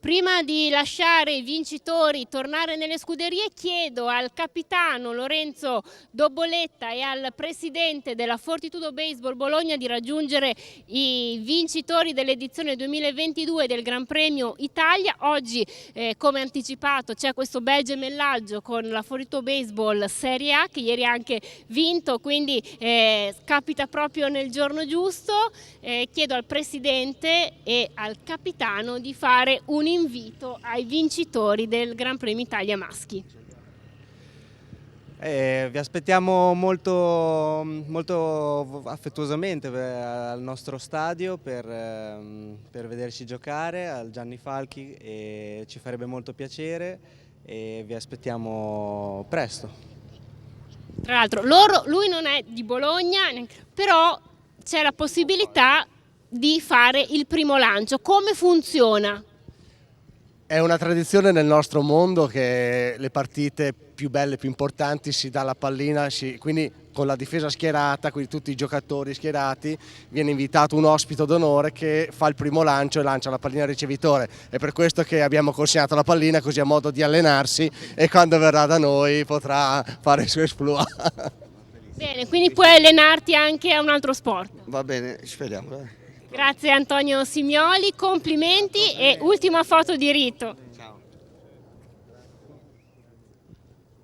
Prima di lasciare i vincitori tornare nelle scuderie, chiedo al capitano Lorenzo Doboletta e al presidente della Fortitudo Baseball Bologna di raggiungere i vincitori dell'edizione 2022 del Gran Premio Italia. Oggi, come anticipato, c'è questo bel gemellaggio con la Fortitudo Baseball Serie A, che ieri ha anche vinto, quindi capita proprio nel giorno giusto. Chiedo al presidente e al capitano di fare un invito ai vincitori del Gran Premio Italia Maschi. Vi aspettiamo molto affettuosamente al nostro stadio per vederci giocare al Gianni Falchi, e ci farebbe molto piacere e vi aspettiamo presto. Tra l'altro lui non è di Bologna, però c'è la possibilità di fare il primo lancio. Come funziona? È una tradizione nel nostro mondo che le partite più belle, più importanti, si dà la pallina, quindi con la difesa schierata, quindi tutti i giocatori schierati, viene invitato un ospite d'onore che fa il primo lancio e lancia la pallina al ricevitore. È per questo che abbiamo consegnato la pallina, così ha modo di allenarsi e quando verrà da noi potrà fare il suo esploit. Bene, quindi puoi allenarti anche a un altro sport. Va bene, speriamo. Grazie Antonio Simioli, complimenti e ultima foto di rito.